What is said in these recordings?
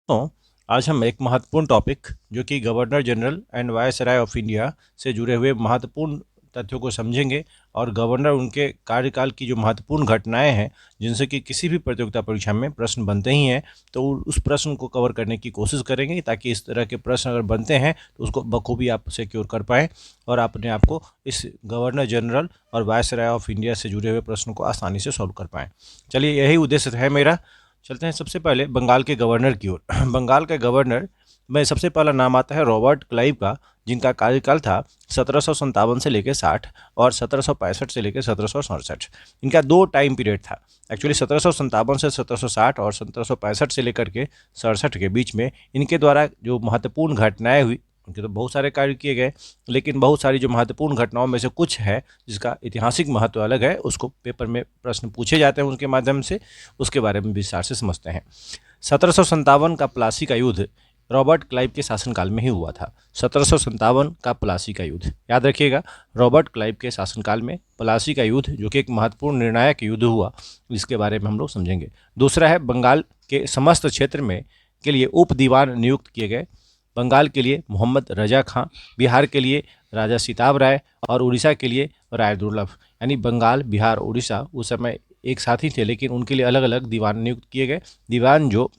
तो आज हम एक महत्वपूर्ण टॉपिक जो कि governor general and viceroy of India से जुड़े हुए महत्वपूर्ण तथ्यों को समझेंगे और गवर्नर उनके कार्यकाल की जो महत्वपूर्ण घटनाएं हैं जिनसे कि किसी भी प्रतियोगिता परीक्षा में प्रश्न बनते ही हैं, तो उस प्रश्न को कवर करने की कोशिश करेंगे ताकि इस तरह के प्रश्न अगर बनते हैं तो उसको बखूबी आप सिक्योर कर पाएँ और अपने आप को इस गवर्नर जनरल और वायसराय ऑफ इंडिया से जुड़े हुए प्रश्नों को आसानी से सॉल्व कर पाएँ। चलिए, यही उद्देश्य है मेरा। चलते हैं सबसे पहले बंगाल के गवर्नर की ओर। बंगाल के गवर्नर में सबसे पहला नाम आता है रॉबर्ट क्लाइव का, जिनका कार्यकाल था 1757 से लेकर 60 और 1765 से लेकर 1767। इनका दो टाइम पीरियड था। एक्चुअली 1757 से 1760 और 1765 से लेकर के 67 के बीच में इनके द्वारा जो महत्वपूर्ण घटनाएं हुई, उनके तो बहुत सारे कार्य किए गए, लेकिन बहुत सारी जो महत्वपूर्ण घटनाओं में से कुछ है जिसका ऐतिहासिक महत्व अलग है, उसको पेपर में प्रश्न पूछे जाते हैं उनके माध्यम से, उसके बारे में विस्तार से समझते हैं। 1757 का प्लासी का युद्ध रॉबर्ट क्लाइव के शासनकाल में ही हुआ था। 1757 का प्लासी का युद्ध याद रखिएगा, रॉबर्ट क्लाइव के शासनकाल में प्लासी का युद्ध जो कि एक महत्वपूर्ण निर्णायक युद्ध हुआ, इसके बारे में हम लोग समझेंगे। दूसरा है बंगाल के समस्त क्षेत्र में के लिए उप दीवान नियुक्त किए गए। बंगाल के लिए मोहम्मद रजा खां, बिहार के लिए राजा सिताब राय और उड़ीसा के लिए राय दुर्लभ। यानी बंगाल, बिहार, उड़ीसा उस समय एक साथ ही थे, लेकिन उनके लिए अलग अलग दीवान नियुक्त किए गए। दीवान जो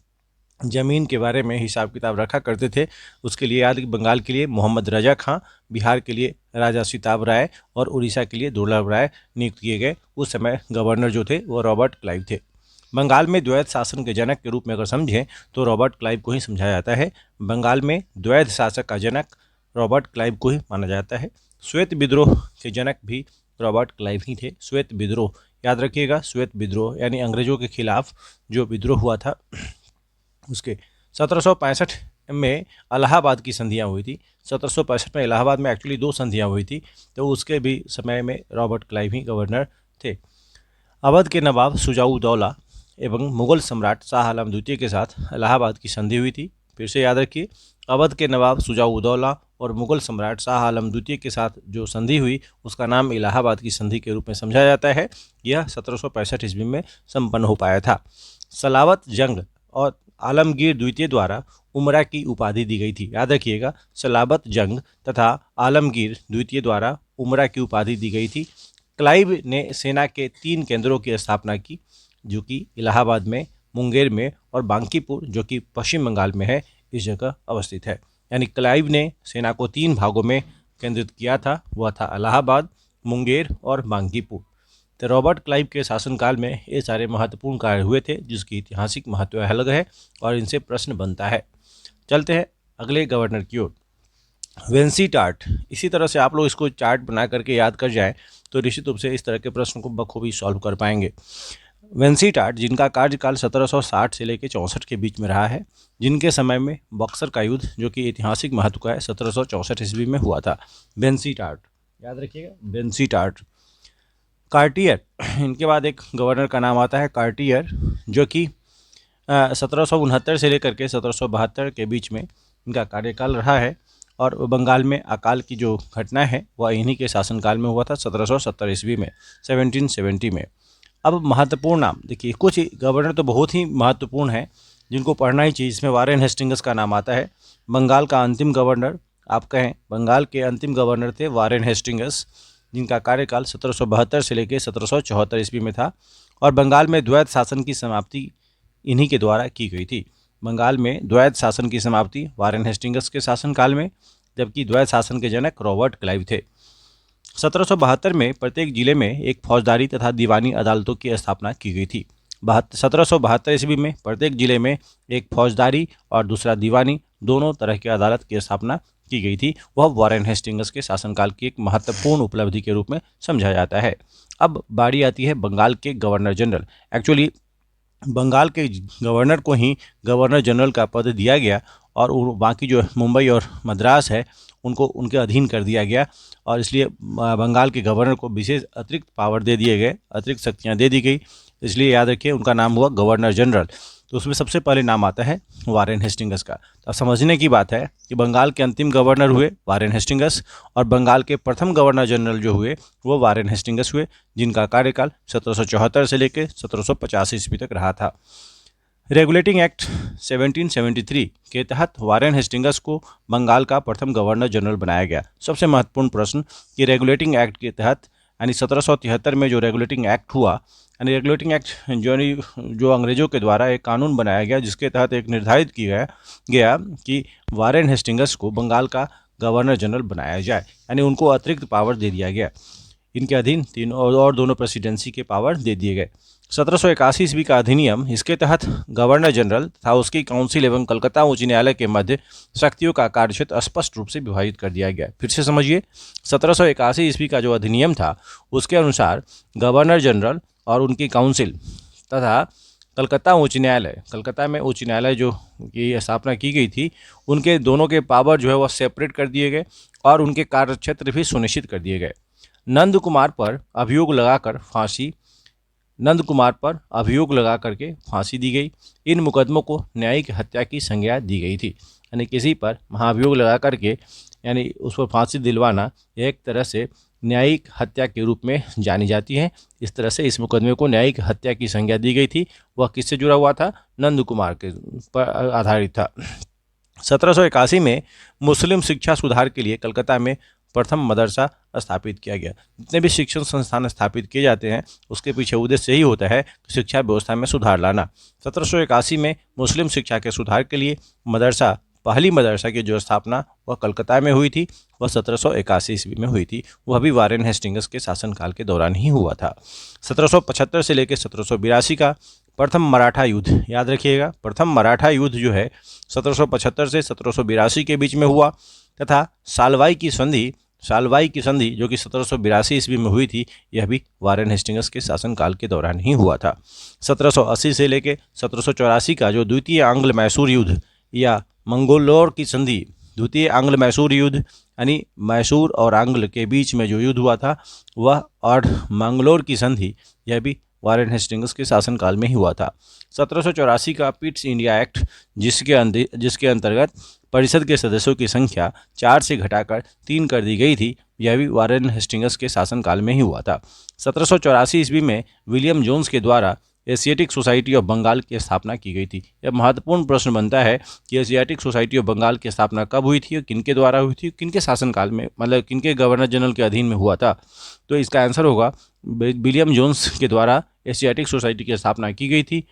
ज़मीन के बारे में हिसाब किताब रखा करते थे, उसके लिए याद, बंगाल के लिए मोहम्मद रजा खां, बिहार के लिए राजा सिताब राय और उड़ीसा के लिए दुर्लभ राय नियुक्त किए गए। उस समय गवर्नर जो थे वो रॉबर्ट क्लाइव थे। बंगाल में द्वैध शासन के जनक के रूप में अगर समझें तो रॉबर्ट क्लाइव को ही समझाया जाता है। बंगाल में द्वैध शासक का जनक रॉबर्ट क्लाइव को ही माना जाता है। श्वेत विद्रोह के जनक भी रॉबर्ट क्लाइव ही थे। श्वेत विद्रोह याद रखिएगा, श्वेत विद्रोह यानी अंग्रेजों के खिलाफ जो विद्रोह हुआ था, उसके 1765 में इलाहाबाद की संधियाँ हुई थी। 1765 में इलाहाबाद में एक्चुअली दो संधियाँ हुई थी, तो उसके भी समय में रॉबर्ट क्लाइव ही गवर्नर थे। अवध के नवाब शुजा-उद-दौला एवं मुगल सम्राट शाह आलम द्वितीय के साथ इलाहाबाद की संधि हुई थी। फिर से याद रखिए, अवध के नवाब शुजा-उद-दौला और मुगल सम्राट शाह आलम द्वितीय के साथ जो संधि हुई उसका नाम इलाहाबाद की संधि के रूप में समझा जाता है। यह 1765 ईस्वी में संपन्न हो पाया था। सलावत जंग और आलमगीर द्वितीय द्वारा उमरा की उपाधि दी गई थी। याद रखिएगा, सलाबत जंग तथा आलमगीर द्वितीय द्वारा उमरा की उपाधि दी गई थी। क्लाइव ने सेना के 3 केंद्रों की स्थापना की, जो कि इलाहाबाद में, मुंगेर में और बांकीपुर जो कि पश्चिम बंगाल में है, इस जगह अवस्थित है। यानी क्लाइव ने सेना को 3 भागों में केंद्रित किया था, वह था इलाहाबाद, मुंगेर और बांकीपुर। तो रॉबर्ट क्लाइव के शासनकाल में ये सारे महत्वपूर्ण कार्य हुए थे जिसकी ऐतिहासिक महत्व अलग है और इनसे प्रश्न बनता है। चलते हैं अगले गवर्नर की ओर। वेंसी टार्ट। इसी तरह से आप लोग इसको चार्ट बना करके याद कर जाएं तो निश्चित रूप से इस तरह के प्रश्न को बखूबी सॉल्व कर पाएंगे। वेंसी टार्ट, जिनका कार्यकाल 1760 से लेकर 64 के बीच में रहा है, जिनके समय में बक्सर का युद्ध जो कि ऐतिहासिक महत्व का है 1764 ईस्वी में हुआ था। वेंसी टार्ट याद रखिएगा, वेंसी टार्ट। कार्टियर, इनके बाद एक गवर्नर का नाम आता है कार्टियर, जो कि 1769 से लेकर के 1772 के बीच में इनका कार्यकाल रहा है और बंगाल में अकाल की जो घटना है वह इन्हीं के शासनकाल में हुआ था 1770 ईस्वी में, 1770 में। अब महत्वपूर्ण नाम देखिए, कुछ गवर्नर तो बहुत ही महत्वपूर्ण है जिनको पढ़ना ही चाहिए। इसमें वारेन हेस्टिंग्स का नाम आता है। बंगाल का अंतिम गवर्नर, आप कहें बंगाल के अंतिम गवर्नर थे वारेन हेस्टिंग्स, जिनका कार्यकाल 1772 से लेकर 1774 ईस्वी में था और बंगाल में द्वैध शासन की समाप्ति इन्हीं के द्वारा की गई थी। बंगाल में द्वैध शासन की समाप्ति वारेन हेस्टिंग्स के शासनकाल में, जबकि द्वैध शासन के जनक रॉबर्ट क्लाइव थे। 1772 में प्रत्येक जिले में एक फौजदारी तथा दीवानी अदालतों की स्थापना की गई थी। 1772 ईस्वी में प्रत्येक जिले में एक फौजदारी और दूसरा दीवानी, दोनों तरह की अदालत की स्थापना की गई थी। वह वारेन हेस्टिंग्स के शासनकाल की एक महत्वपूर्ण उपलब्धि के रूप में समझा जाता है। अब बारी आती है बंगाल के गवर्नर जनरल। एक्चुअली बंगाल के गवर्नर को ही गवर्नर जनरल का पद दिया गया और बाकी जो मुंबई और मद्रास है उनको उनके अधीन कर दिया गया और इसलिए बंगाल के गवर्नर को विशेष अतिरिक्त पावर दे दिए गए, अतिरिक्त शक्तियाँ दे दी गई। इसलिए याद रखिए उनका नाम हुआ गवर्नर जनरल। तो उसमें सबसे पहले नाम आता है वारेन हेस्टिंग्स का। तो अब समझने की बात है कि बंगाल के अंतिम गवर्नर हुए वारेन हेस्टिंग्स और बंगाल के प्रथम गवर्नर जनरल जो हुए वो वारेन हेस्टिंग्स हुए, जिनका कार्यकाल 1774 से लेकर 1750 ईस्वी तक रहा था। रेगुलेटिंग एक्ट 1773 के तहत वारेन हेस्टिंग्स को बंगाल का प्रथम गवर्नर जनरल बनाया गया। सबसे महत्वपूर्ण प्रश्न कि रेगुलेटिंग एक्ट के तहत यानी 1773 में जो रेगुलेटिंग एक्ट हुआ, यानी रेगुलेटिंग एक्ट जो अंग्रेजों के द्वारा एक कानून बनाया गया जिसके तहत एक निर्धारित किया गया कि वारेन हेस्टिंग्स को बंगाल का गवर्नर जनरल बनाया जाए, यानी उनको अतिरिक्त पावर दे दिया गया। इनके अधीन तीन और दोनों प्रेसिडेंसी के पावर दे दिए गए। 1781 ईस्वी का अधिनियम, इसके तहत गवर्नर जनरल तथा उसकी काउंसिल एवं कलकत्ता उच्च न्यायालय के मध्य शक्तियों का कार्यक्षेत्र स्पष्ट रूप से विभाजित कर दिया गया। फिर से समझिए, 1781 ईस्वी का जो अधिनियम था उसके अनुसार गवर्नर जनरल और उनकी काउंसिल तथा कलकत्ता उच्च न्यायालय, कलकत्ता में उच्च न्यायालय जो की स्थापना की गई थी, उनके दोनों के पावर जो है वह सेपरेट कर दिए गए और उनके कार्यक्षेत्र भी सुनिश्चित कर दिए गए। नंद कुमार पर अभियोग लगा करके फांसी दी गई। इन मुकदमों को न्यायिक हत्या की संज्ञा दी गई थी, यानी किसी पर महाभियोग लगा करके यानी उस पर फांसी दिलवाना एक तरह से न्यायिक हत्या के रूप में जानी जाती है। इस तरह से इस मुकदमे को न्यायिक हत्या की संज्ञा दी गई थी। वह किससे जुड़ा हुआ था? नंद कुमार के पर आधारित था। 1781 में मुस्लिम शिक्षा सुधार के लिए कलकत्ता में प्रथम मदरसा स्थापित किया गया। जितने भी शिक्षण संस्थान स्थापित किए जाते हैं उसके पीछे उद्देश्य यही होता है कि शिक्षा व्यवस्था में सुधार लाना। 1781 में मुस्लिम शिक्षा के सुधार के लिए पहली मदरसा की जो स्थापना वह कलकत्ता में हुई थी, वह 1781 ईस्वी में हुई थी। वह भी वारेन हेस्टिंग्स के शासनकाल के दौरान ही हुआ था। 1775 से लेकर 1782 का प्रथम मराठा युद्ध, याद रखिएगा, प्रथम मराठा युद्ध जो है 1775 से 1782 के बीच में हुआ तथा सालवाई की संधि जो कि 1782 ईस्वी में हुई थी, यह भी वारेन हेस्टिंग्स के शासनकाल के दौरान ही हुआ था। 1780 से लेकर 1784 का जो द्वितीय आंग्ल मैसूर युद्ध या मंगोलोर की संधि, द्वितीय आंग्ल मैसूर युद्ध यानी मैसूर और आंग्ल के बीच में जो युद्ध हुआ था वह, और मंगलोर की संधि, यह भी वारेन हेस्टिंग्स के शासनकाल में ही हुआ था। 1784 का पिट्स इंडिया एक्ट, जिसके अंतर्गत परिषद के सदस्यों की संख्या 4 से घटाकर 3 कर दी गई थी, यह भी वारेन हेस्टिंग्स के शासनकाल में ही हुआ था। 1784 ईस्वी में विलियम जोन्स के द्वारा एशियाटिक सोसाइटी ऑफ बंगाल की स्थापना की गई थी। यह महत्वपूर्ण प्रश्न बनता है कि एशियाटिक सोसाइटी ऑफ बंगाल की स्थापना कब हुई थी और किनके द्वारा हुई थी, किनके शासनकाल में, मतलब किनके गवर्नर जनरल के अधीन में हुआ था। तो इसका आंसर होगा विलियम जोन्स के द्वारा एशियाटिक सोसाइटी की स्थापना की गई थी।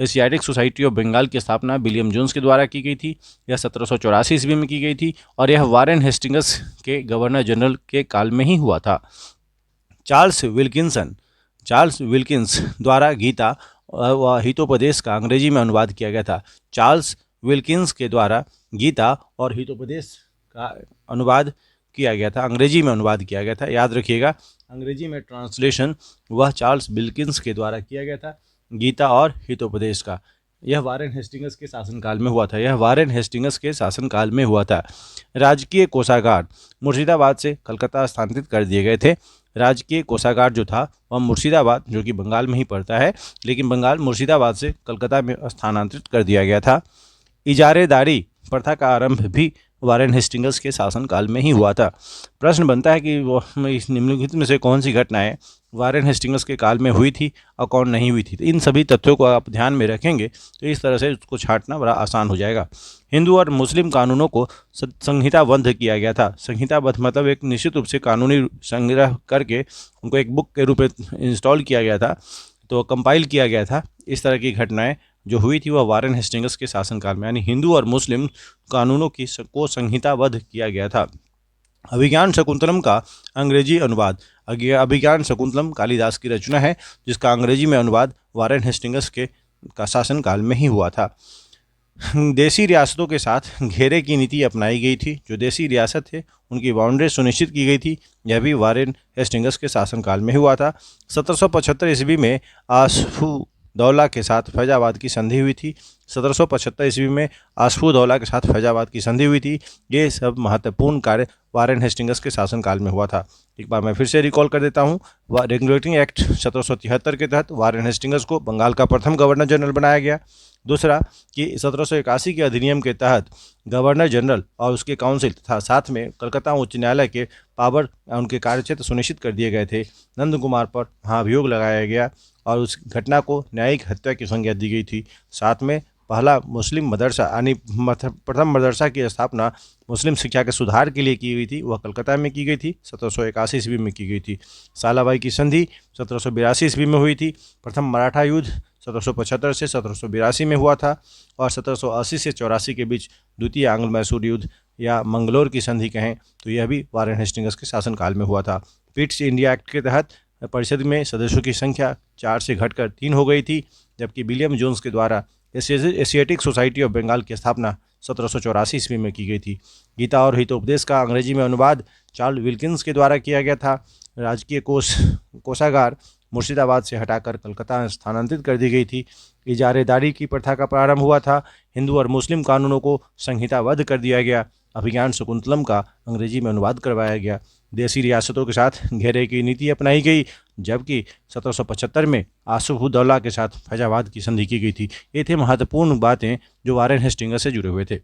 एशियाटिक सोसाइटी ऑफ बंगाल की स्थापना विलियम जोन्स के द्वारा की गई थी। यह 1784 ईस्वी में की गई थी और यह वारेन हेस्टिंग्स के गवर्नर जनरल के काल में ही हुआ था। चार्ल्स विल्किंस द्वारा गीता व हितोपदेश का अंग्रेजी में अनुवाद किया गया था। चार्ल्स विल्किंस के द्वारा गीता और हितोपदेश का अनुवाद किया गया था, अंग्रेजी में अनुवाद किया गया था। याद रखिएगा, अंग्रेजी में ट्रांसलेशन वह चार्ल्स विल्किंस के द्वारा किया गया था, गीता और हितोपदेश का। यह वारेन हेस्टिंग्स के शासनकाल में हुआ था। राजकीय कोषागार मुर्शिदाबाद से कलकत्ता स्थानांतरित कर दिए गए थे। राजकीय कोषागार जो था वह मुर्शिदाबाद, जो कि बंगाल में ही पड़ता है, लेकिन मुर्शिदाबाद से कलकत्ता में स्थानांतरित कर दिया गया था। इजारेदारी प्रथा का आरंभ भी वारेन हेस्टिंग्स के शासनकाल में ही हुआ था। प्रश्न बनता है कि इस निम्नलिखित में से कौन सी घटनाएं वारेन हेस्टिंग्स के काल में हुई थी और कौन नहीं हुई थी। तो इन सभी तथ्यों को आप ध्यान में रखेंगे तो इस तरह से उसको छांटना बड़ा आसान हो जाएगा। हिंदू और मुस्लिम कानूनों को संहिताबद्ध किया गया था। संहिताबद्ध मतलब एक निश्चित रूप से कानूनी संग्रह करके उनको एक बुक के रूप में इंस्टॉल किया गया था, तो कंपाइल किया गया था। इस तरह की घटनाएं जो हुई थी वह वारेन हेस्टिंग्स के शासनकाल में, यानी हिंदू और मुस्लिम कानूनों को संहिताबद्ध किया गया था। अभिज्ञान शकुंतलम का अंग्रेजी अनुवाद, अभिज्ञान शकुंतलम कालिदास की रचना है जिसका अंग्रेजी में अनुवाद वारेन हेस्टिंग्स के शासनकाल में ही हुआ था। देसी रियासतों के साथ घेरे की नीति अपनाई गई थी। जो देसी रियासत थे उनकी बाउंड्री सुनिश्चित की गई थी, यह भी वारेन हेस्टिंग्स के शासनकाल में हुआ था। 1775 ईस्वी में आसफुद्दौला के साथ फैजाबाद की संधि हुई थी। 1775 ईस्वी में आसफुद्दौला के साथ फैजाबाद की संधि हुई थी। ये सब महत्वपूर्ण कार्य वारेन हेस्टिंग्स के शासनकाल में हुआ था। एक बार मैं फिर से रिकॉल कर देता हूँ। रेगुलेटिंग एक्ट 1773 के तहत वारेन हेस्टिंग्स को बंगाल का प्रथम गवर्नर जनरल बनाया गया। दूसरा कि 1781 के अधिनियम के तहत गवर्नर जनरल और उसके काउंसिल तथा साथ में कलकत्ता उच्च न्यायालय के पावर, उनके कार्यक्षेत्र सुनिश्चित कर दिए गए थे। नंद कुमार पर महाभियोग लगाया गया और उस घटना को न्यायिक हत्या की संज्ञा दी गई थी। साथ में पहला मुस्लिम मदरसा यानी प्रथम मदरसा की स्थापना मुस्लिम शिक्षा के सुधार के लिए की गई थी, वह कलकत्ता में की गई थी, 1781 ईस्वी में की गई थी। सालाबाई की संधि 1782 ईस्वी में हुई थी। प्रथम मराठा युद्ध 1775 से 1782 में हुआ था और 1780 से 84 के बीच द्वितीय आंग्ल मैसूर युद्ध या मंगलोर की संधि कहें तो यह भी वारेन हेस्टिंग्स के शासनकाल में हुआ था। पिट्स इंडिया एक्ट के तहत परिषद में सदस्यों की संख्या 4 से घटकर 3 हो गई थी, जबकि विलियम जोन्स के द्वारा एशियाटिक सोसाइटी ऑफ बंगाल की स्थापना 1784 ईस्वी में की गई थी। गीता और हितोपदेश का अंग्रेजी में अनुवाद चार्ल्स विल्किंस के द्वारा किया गया था। राजकीय कोषागार मुर्शिदाबाद से हटाकर कलकत्ता स्थानांतरित कर दी गई थी। इजारेदारी की प्रथा का प्रारंभ हुआ था। हिंदू और मुस्लिम कानूनों को संहिताबद्ध कर दिया गया। अभिज्ञान शकुंतलम का अंग्रेजी में अनुवाद करवाया गया। देसी रियासतों के साथ घेरे की नीति अपनाई गई, जबकि 1775 में आसफउद्दौला के साथ फैजाबाद की संधि की गई थी। ये थे महत्वपूर्ण बातें जो वारेन हेस्टिंग्स से जुड़े हुए थे।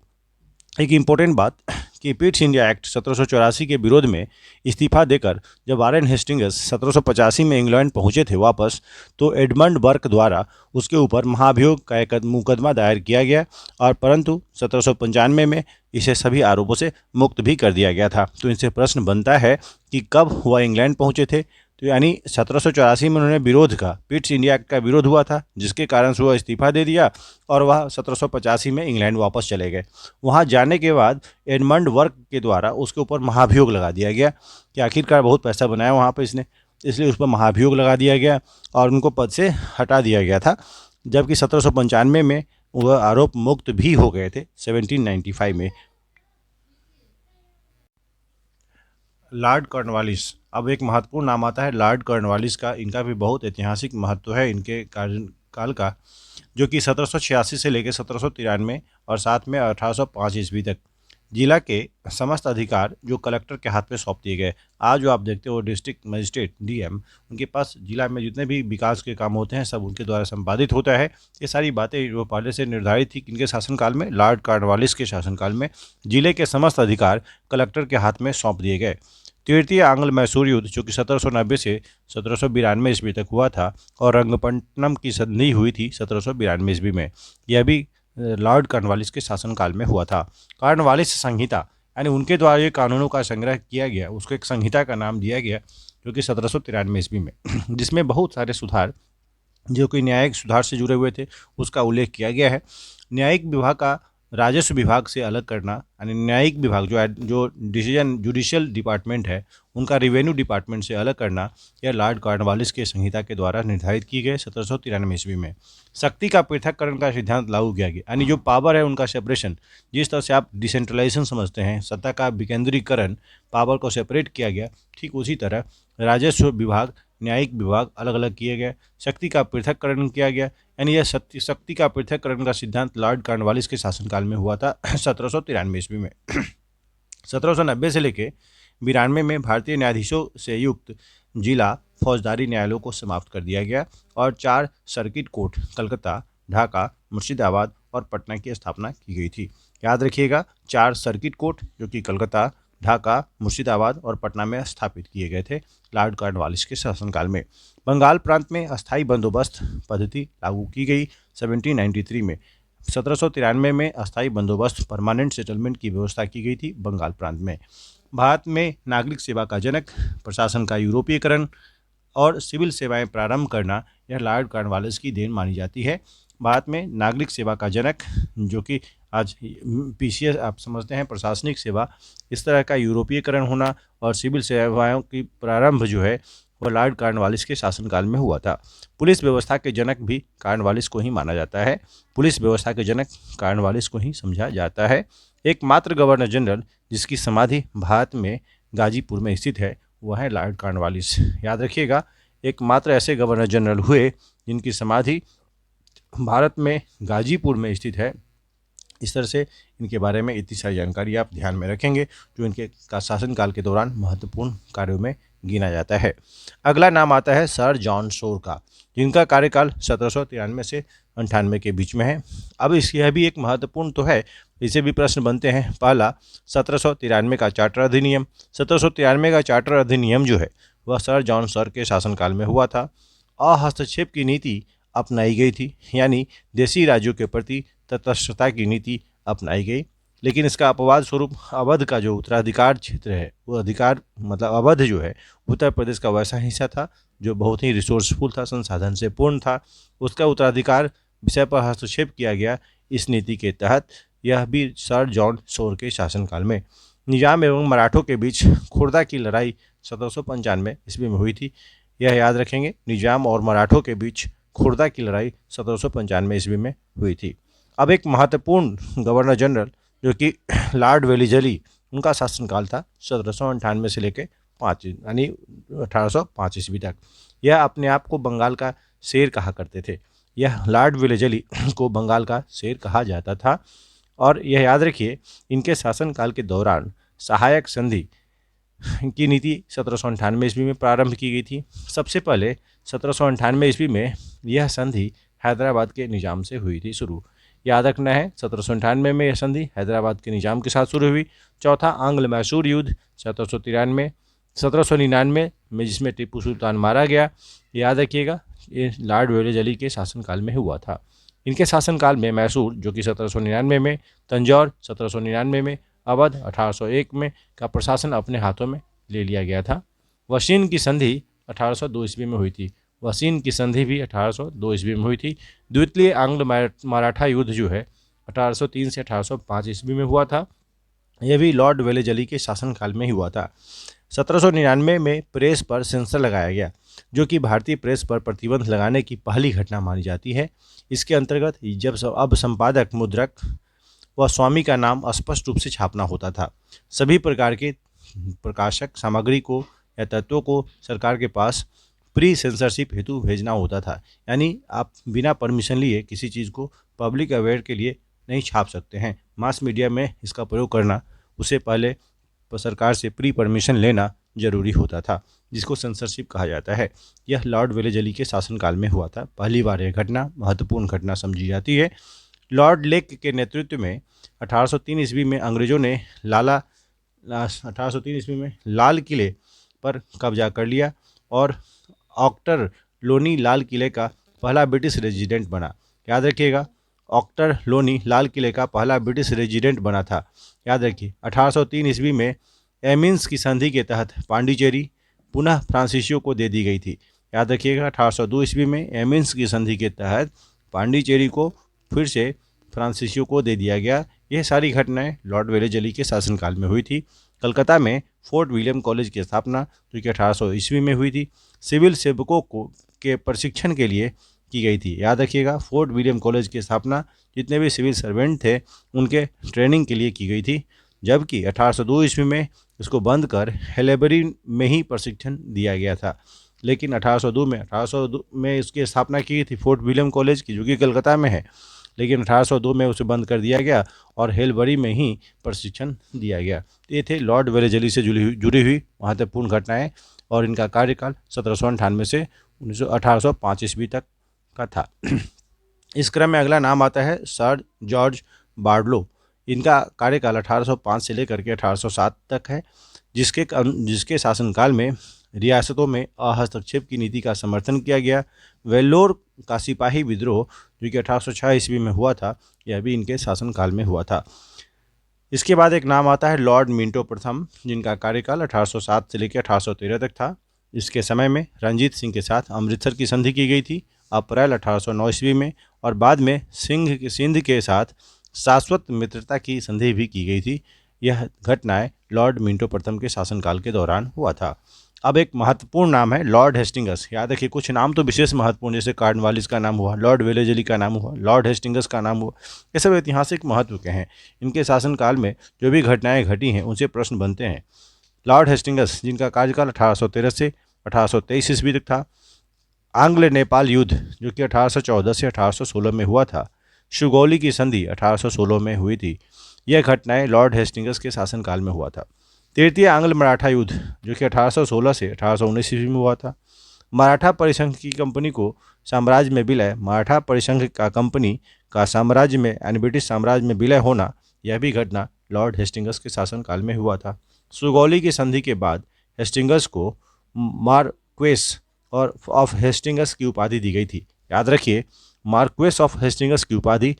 एक इम्पोर्टेंट बात कि पिट्स इंडिया एक्ट 1784 के विरोध में इस्तीफा देकर जब वारेन हेस्टिंग्स 1785 में इंग्लैंड पहुंचे थे वापस, तो एडमंड बर्क द्वारा उसके ऊपर महाभियोग का एक मुकदमा दायर किया गया और परंतु 1795 में इसे सभी आरोपों से मुक्त भी कर दिया गया था। तो इनसे प्रश्न बनता है कि कब वह इंग्लैंड पहुंचे थे। तो यानी 1784 में उन्होंने विरोध का पिट्स इंडिया एक्ट का विरोध हुआ था, जिसके कारण से वह इस्तीफा दे दिया और वह 1785 में इंग्लैंड वापस चले गए। वहाँ जाने के बाद एडमंड वर्क के द्वारा उसके ऊपर महाभियोग लगा दिया गया कि आखिरकार बहुत पैसा बनाया वहाँ पर इसने, इसलिए उस पर महाभियोग लगा दिया गया और उनको पद से हटा दिया गया था। जबकि 1795 में वह आरोप मुक्त भी हो गए थे 1795 में। लॉर्ड कॉर्नवालिस, अब एक महत्वपूर्ण नाम आता है लॉर्ड कॉर्नवालिस का। इनका भी बहुत ऐतिहासिक महत्व है इनके कार्यकाल का, जो कि 1786 से लेकर 1793 और साथ में 1805 ईस्वी तक जिला के समस्त अधिकार जो कलेक्टर के हाथ में सौंप दिए गए। आज जो आप देखते हो डिस्ट्रिक्ट मजिस्ट्रेट डीएम, उनके पास जिला में जितने भी विकास के काम होते हैं सब उनके द्वारा संपादित होता है। ये सारी बातें जो पहले से निर्धारित थी इनके शासनकाल में, लॉर्ड कॉर्नवालिस के शासनकाल में जिले के समस्त अधिकार कलेक्टर के हाथ में सौंप दिए गए। तृतीय आंग्ल मैसूर युद्ध जो कि 1790 से 1792 ईस्वी तक हुआ था और रंगपट्टनम की संधि हुई थी 1792 ईस्वी में, यह भी लॉर्ड कॉर्नवालिस के शासनकाल में हुआ था। कॉर्नवालिस संहिता यानी उनके द्वारा ये कानूनों का संग्रह किया गया, उसको एक संहिता का नाम दिया गया जो कि 1793 ईस्वी में, जिसमें बहुत सारे सुधार जो कि न्यायिक सुधार से जुड़े हुए थे उसका उल्लेख किया गया है। न्यायिक विभाग का राजस्व विभाग से अलग करना, यानी न्यायिक विभाग जो जुडिशियल डिपार्टमेंट है उनका रिवेन्यू डिपार्टमेंट से अलग करना, यह लॉर्ड कॉर्नवालिस के संहिता के द्वारा निर्धारित की गए 1793 ईस्वी में। शक्ति का पृथक्करण का सिद्धांत लागू किया गया, यानी जो पावर है उनका सेपरेशन, जिस तरह से आप डिसेंट्रलाइजेशन समझते हैं, सत्ता का विकेंद्रीकरण, पावर को सेपरेट किया गया, ठीक उसी तरह राजस्व विभाग, न्यायिक विभाग अलग अलग किए गए। शक्ति का पृथक्करण किया गया, यानी यह शक्ति का पृथक्करण का सिद्धांत लॉर्ड कॉर्नवालिस के शासनकाल में हुआ था 1793 ईस्वी में। 1790 से लेकर 92 में भारतीय न्यायाधीशों से युक्त जिला फौजदारी न्यायालयों को समाप्त कर दिया गया और 4 सर्किट कोर्ट कलकत्ता, ढाका, मुर्शिदाबाद और पटना की स्थापना की गई थी। याद रखिएगा, 4 सर्किट कोर्ट जो कि कलकत्ता, ढाका, मुर्शिदाबाद और पटना में स्थापित किए गए थे लॉर्ड कॉर्नवालिस के शासनकाल में। बंगाल प्रांत में अस्थायी बंदोबस्त पद्धति लागू की गई 1793 में। 1793 में अस्थायी बंदोबस्त परमानेंट सेटलमेंट की व्यवस्था की गई थी बंगाल प्रांत में। भारत में नागरिक सेवा का जनक, प्रशासन का यूरोपीयकरण और सिविल सेवाएं प्रारंभ करना, यह लॉर्ड कॉर्नवालिस की देन मानी जाती है। भारत में नागरिक सेवा का जनक, जो कि आज पीसीएस आप समझते हैं प्रशासनिक सेवा, इस तरह का यूरोपीयकरण होना और सिविल सेवाओं की प्रारंभ जो है वह लॉर्ड कॉर्नवालिस के शासनकाल में हुआ था। पुलिस व्यवस्था के जनक भी कॉर्नवालिस को ही माना जाता है। पुलिस व्यवस्था के जनक कॉर्नवालिस को ही समझा जाता है। एकमात्र गवर्नर जनरल जिसकी समाधि भारत में गाजीपुर में स्थित है वह है लॉर्ड कॉर्नवालिस। याद रखिएगा, एकमात्र ऐसे गवर्नर जनरल हुए जिनकी समाधि भारत में गाजीपुर में स्थित है। इस तरह से इनके बारे में इतनी सारी जानकारी आप ध्यान में रखेंगे जो इनके शासनकाल के दौरान महत्वपूर्ण कार्यों में गिना जाता है। अगला नाम आता है सर जॉन शोर का, जिनका कार्यकाल 1793 से 98 के बीच में है। अब यह भी एक महत्वपूर्ण तो है, इसे भी प्रश्न बनते हैं। पहला, 1793 का चार्टर अधिनियम। 1793 का चार्टर अधिनियम जो है वह सर जॉन शोर के शासनकाल में हुआ था अहस्तक्षेप की नीति अपनाई गई थी, यानी देशी राज्यों के प्रति तटस्थता की नीति अपनाई गई। लेकिन इसका अपवाद स्वरूप अवध का जो उत्तराधिकार क्षेत्र है, वो अधिकार मतलब अवध जो है उत्तर प्रदेश का वैसा हिस्सा था जो बहुत ही रिसोर्सफुल था, संसाधन से पूर्ण था। उसका उत्तराधिकार विषय पर हस्तक्षेप किया गया इस नीति के तहत। यह भी सर जॉन शोर के शासनकाल में। निजाम एवं मराठों के बीच खुर्दा की लड़ाई 1795 ईस्वी में हुई थी। यह याद रखेंगे, निजाम और मराठों के बीच खुर्दा की लड़ाई 1795 ईस्वी में हुई थी। अब एक महत्वपूर्ण गवर्नर जनरल जो कि लॉर्ड वेलिजली, उनका शासनकाल था 1798 से लेकर 5 यानी 1805 ईस्वी तक। यह अपने आप को बंगाल का शेर कहा करते थे। यह लॉर्ड वेलिजली को बंगाल का शेर कहा जाता था। और यह याद रखिए, इनके शासनकाल के दौरान सहायक संधि की नीति 1798 ईस्वी में प्रारंभ की गई थी। सबसे पहले 1798 ईस्वी में यह संधि हैदराबाद के निजाम से हुई थी शुरू। याद रखना है, 1798 में यह संधि हैदराबाद के निजाम के साथ शुरू हुई। चौथा आंग्ल मैसूर युद्ध 1799 में, जिसमें टीपू सुल्तान मारा गया। याद रखिएगा, ये लॉर्ड वेलिजली के शासनकाल में हुआ था। इनके शासनकाल में मैसूर जो कि 1799 में, तंजौर 1799 में, अवध 1801 में का प्रशासन अपने हाथों में ले लिया गया था। वशीन की संधि 1802 ईस्वी में हुई थी। वसीन की संधि भी 1802 ईस्वी में हुई थी। द्वितीय आंग्ल मराठा युद्ध जो है 1803 से 1805 ईस्वी में हुआ था। यह भी लॉर्ड वेलिजली के शासनकाल में ही हुआ था। 1799 में प्रेस पर सेंसर लगाया गया, जो कि भारतीय प्रेस पर प्रतिबंध लगाने की पहली घटना मानी जाती है। इसके अंतर्गत जब अब संपादक, मुद्रक व स्वामी का नाम स्पष्ट रूप से छापना होता था। सभी प्रकार के प्रकाशक सामग्री को या तत्वों को सरकार के पास प्री सेंसरशिप हेतु भेजना होता था। यानी आप बिना परमिशन लिए किसी चीज़ को पब्लिक अवेयर के लिए नहीं छाप सकते हैं। मास मीडिया में इसका प्रयोग करना, उससे पहले सरकार से प्री परमिशन लेना जरूरी होता था, जिसको सेंसरशिप कहा जाता है। यह लॉर्ड वेलिजली के शासनकाल में हुआ था। पहली बार यह घटना महत्वपूर्ण घटना समझी जाती है। लॉर्ड लेक के नेतृत्व में 1803 ईस्वी में अंग्रेजों ने 1803 ईस्वी में लाल किले पर कब्जा कर लिया और ऑक्टर लोनी लाल किले का पहला ब्रिटिश रेजिडेंट बना। याद रखिएगा, ऑक्टर लोनी लाल किले का पहला ब्रिटिश रेजिडेंट बना था। याद रखिए, 1803 ईस्वी में एमिन्स की संधि के तहत पांडिचेरी पुनः फ्रांसीसियों को दे दी गई थी। याद रखिएगा, 1802 ईस्वी में एमिन्स की संधि के तहत पांडिचेरी को फिर से फ्रांसीसियों को दे दिया गया। यह सारी घटनाएं लॉर्ड वेलिजली के शासनकाल में हुई थी। कलकत्ता में फोर्ट विलियम कॉलेज की स्थापना जो कि 1800 ईस्वी में हुई थी, सिविल सेवकों को के प्रशिक्षण के लिए की गई थी। याद रखिएगा, फोर्ट विलियम कॉलेज की स्थापना जितने भी सिविल सर्वेंट थे उनके ट्रेनिंग के लिए की गई थी, जबकि 1802 ईस्वी में इसको बंद कर हेलेबरी में ही प्रशिक्षण दिया गया था। लेकिन 1802 में इसकी स्थापना की गई थी फोर्ट विलियम कॉलेज की, जो कि कलकत्ता में है। लेकिन 1802 में उसे बंद कर दिया गया और हेलबरी में ही प्रशिक्षण दिया गया। ये थे लॉर्ड वेलिजली से जुड़ी हुई महत्वपूर्ण घटनाएं और इनका कार्यकाल 1798 से 1805 ईस्वी तक का था। इस क्रम में अगला नाम आता है सर जॉर्ज बार्डलो। इनका कार्यकाल 1805 से लेकर के 1807 तक है, जिसके शासनकाल में रियासतों में हस्तक्षेप की नीति का समर्थन किया गया। वेल्लोर का सिपाही विद्रोह जो कि 1806 ईस्वी में हुआ था, यह भी इनके शासनकाल में हुआ था। इसके बाद एक नाम आता है लॉर्ड मिंटो प्रथम, जिनका कार्यकाल 1807 से लेकर 1813 तक था। इसके समय में रंजीत सिंह के साथ अमृतसर की संधि की गई थी अप्रैल 1809 ईस्वी में, और बाद में सिंध के साथ शाश्वत मित्रता की संधि भी की गई थी। यह घटनाएं लॉर्ड मिंटो प्रथम के शासनकाल के दौरान हुआ था। अब एक महत्वपूर्ण नाम है लॉर्ड हेस्टिंगस। याद रखिए, कुछ नाम तो विशेष महत्वपूर्ण, जैसे कार्नवालिस का नाम हुआ, लॉर्ड वेलेजली का नाम हुआ, लॉर्ड हेस्टिंगस का नाम हुआ, ये सब ऐतिहासिक महत्व के हैं। इनके शासनकाल में जो भी घटनाएं घटी हैं उनसे प्रश्न बनते हैं। लॉर्ड हेस्टिंगस, जिनका कार्यकाल 1813 से 1823 ईस्वी तक था। आंग्ल नेपाल युद्ध जो कि 1814 से 1816 में हुआ था। सुगौली की संधि 1816 में हुई थी। यह घटनाएं लॉर्ड हेस्टिंगस के शासनकाल में हुआ था। तृतीय आंग्ल मराठा युद्ध जो कि 1816 से 1819 ईस्वी में हुआ था। मराठा परिसंघ की कंपनी को साम्राज्य में विलय, मराठा परिसंघ का कंपनी का साम्राज्य में यानी ब्रिटिश साम्राज्य में विलय होना, यह भी घटना लॉर्ड हेस्टिंगस के शासनकाल में हुआ था। सुगौली की संधि के बाद हेस्टिंगस को मार्क्वेस और ऑफ हेस्टिंगस की उपाधि दी गई थी। याद रखिए, मार्क्वेस ऑफ हेस्टिंगस की उपाधि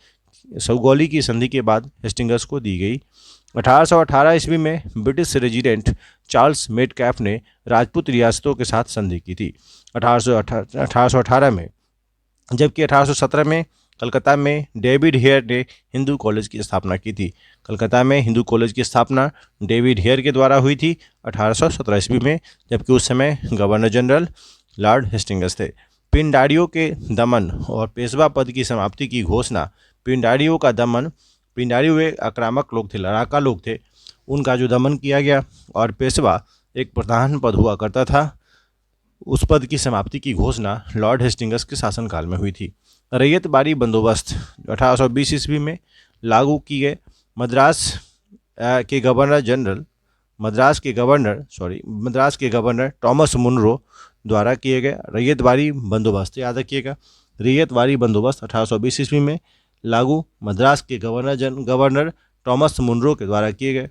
सौगौली की संधि के बाद हेस्टिंगस को दी गई। 1818 ईस्वी में ब्रिटिश रेजिडेंट चार्ल्स मेटकैफ ने राजपूत रियासतों के साथ संधि की थी 1818 में, जबकि 1817 में कलकत्ता में डेविड हेयर ने हिंदू कॉलेज की स्थापना की थी। कलकत्ता में हिंदू कॉलेज की स्थापना डेविड हेयर के द्वारा हुई थी 1817 ईस्वी में, जबकि उस समय गवर्नर जनरल लॉर्ड हेस्टिंगस थे। पिंडारियों के दमन और पेशवा पद की समाप्ति की घोषणा। पिंडारियों का दमन, पिंडारी वे आक्रामक लोग थे, लड़ाका लोग थे, उनका जो दमन किया गया, और पेशवा एक प्रधान पद हुआ करता था, उस पद की समाप्ति की घोषणा लॉर्ड हेस्टिंगस के शासनकाल में हुई थी। रैयत बारी बंदोबस्त 1820 ईस्वी में लागू की गए। मद्रास के गवर्नर टॉमस मुनरो द्वारा किए गए रैयत बारी बंदोबस्त, याद रखिएगा, रैयत बारी बंदोबस्त 1820 ईस्वी में लागू मद्रास के गवर्नर टॉमस मुनरो के द्वारा किए गए।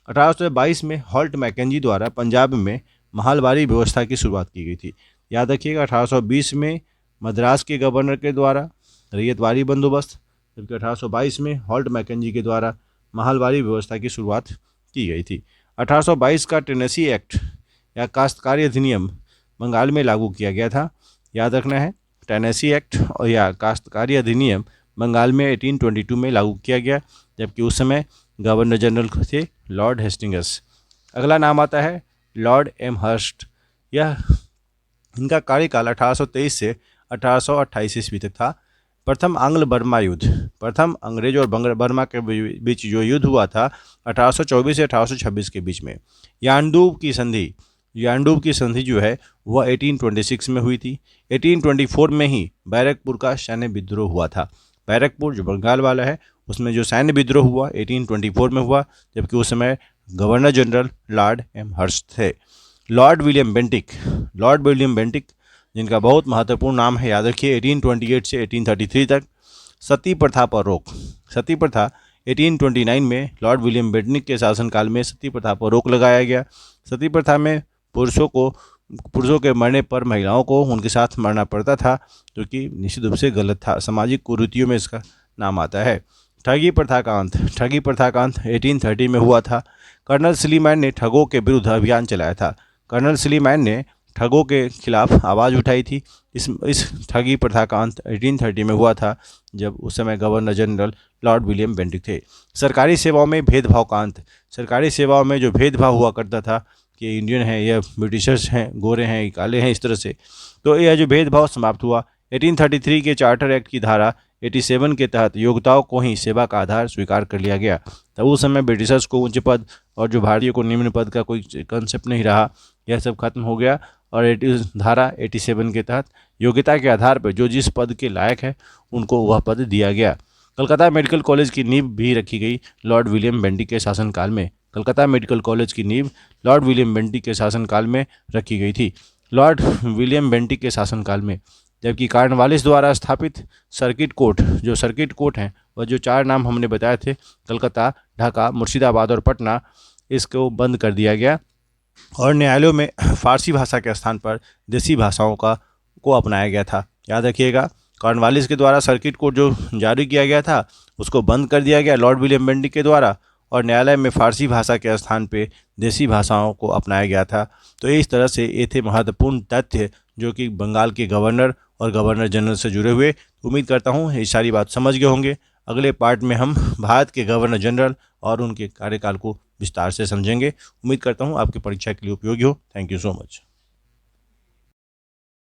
1822 में हॉल्ट मैकेंजी द्वारा पंजाब में महलबारी व्यवस्था की शुरुआत की गई थी। याद रखिएगा, 1820 में मद्रास के गवर्नर के द्वारा रैयतवारी बंदोबस्त, जबकि 1822 में हॉल्ट मैकेंजी के द्वारा महलबारी व्यवस्था की शुरुआत की गई थी। 1822 का टेनेसी एक्ट या काश्तकारी अधिनियम बंगाल में लागू किया गया था। याद रखना है, टेनेसी एक्ट और या काश्तकारी अधिनियम बंगाल में 1822 में लागू किया गया, जबकि उस समय गवर्नर जनरल थे लॉर्ड हेस्टिंगस। अगला नाम आता है लॉर्ड एम हर्स्ट। यह इनका कार्यकाल 1823 से 1828 ईस्वी तक था। प्रथम आंग्ल बर्मा युद्ध, प्रथम अंग्रेज और बर्मा के बीच जो युद्ध हुआ था 1824 से 1826 के बीच में, यांडूब की संधि जो है वह 1826 में हुई थी। 1824 में ही बैरकपुर का सैन्य विद्रोह हुआ था। बैरकपुर जो बंगाल वाला है, उसमें जो सैन्य विद्रोह हुआ 1824 में हुआ, जबकि उस समय governor general lord Amherst थे। लॉर्ड विलियम बेंटिक जिनका बहुत महत्वपूर्ण नाम है, याद रखिए, 1828 से 1833 तक। सती प्रथा पर रोक, सती प्रथा 1829 में लॉर्ड विलियम बेंटिक के शासनकाल में सती प्रथा पर रोक लगाया गया। सती प्रथा में पुरुषों के मरने पर महिलाओं को उनके साथ मरना पड़ता था, जो कि निश्चित रूप से गलत था। सामाजिक कुरीतियों में इसका नाम आता है। ठगी प्रथा का अंत 1830 में हुआ था। कर्नल स्लीमैन ने ठगों के विरुद्ध अभियान चलाया था। कर्नल स्लीमैन ने ठगों के खिलाफ आवाज़ उठाई थी। इस ठगी प्रथा का अंत 1830 में हुआ था, जब उस समय governor general Lord William Bentinck थे। सरकारी सेवाओं में भेदभाव का अंत, सरकारी सेवाओं में जो भेदभाव हुआ करता था कि इंडियन हैं या ब्रिटिशर्स हैं, गोरे हैं, काले हैं, इस तरह से, तो यह जो भेदभाव समाप्त हुआ। 1833 के चार्टर एक्ट की धारा 87 के तहत योग्यताओं को ही सेवा का आधार स्वीकार कर लिया गया। तब उस समय ब्रिटिशर्स को उच्च पद और जो भारतीयों को निम्न पद का कोई कंसेप्ट नहीं रहा, यह सब खत्म हो गया, और धारा 87 के तहत योग्यता के आधार पर जो जिस पद के लायक है उनको वह पद दिया गया। कलकत्ता मेडिकल कॉलेज की नींव भी रखी गई लॉर्ड विलियम बेंटिक के शासनकाल में। कलकत्ता मेडिकल कॉलेज की नींव लॉर्ड विलियम बेंटिक के शासनकाल में रखी गई थी, लॉर्ड विलियम बेंटिक के शासनकाल में। जबकि कॉर्नवालिस द्वारा स्थापित सर्किट कोर्ट हैं, वह जो 4 नाम हमने बताए थे, कलकत्ता, ढाका, मुर्शिदाबाद और पटना, इसको बंद कर दिया गया और न्यायालयों में फारसी भाषा के स्थान पर देसी भाषाओं को अपनाया गया था। याद रखिएगा, कॉर्नवालिस के द्वारा सर्किट कोड जो जारी किया गया था उसको बंद कर दिया गया लॉर्ड विलियम बेंटिक के द्वारा, और न्यायालय में फारसी भाषा के स्थान पे देसी भाषाओं को अपनाया गया था। तो इस तरह से ये थे महत्वपूर्ण तथ्य जो कि बंगाल के गवर्नर और गवर्नर जनरल से जुड़े हुए। उम्मीद करता हूँ ये सारी बात समझ गए होंगे। अगले पार्ट में हम भारत के गवर्नर जनरल और उनके कार्यकाल को विस्तार से समझेंगे। उम्मीद करता हूँ आपकी परीक्षा के लिए उपयोगी हो। Thank you so much.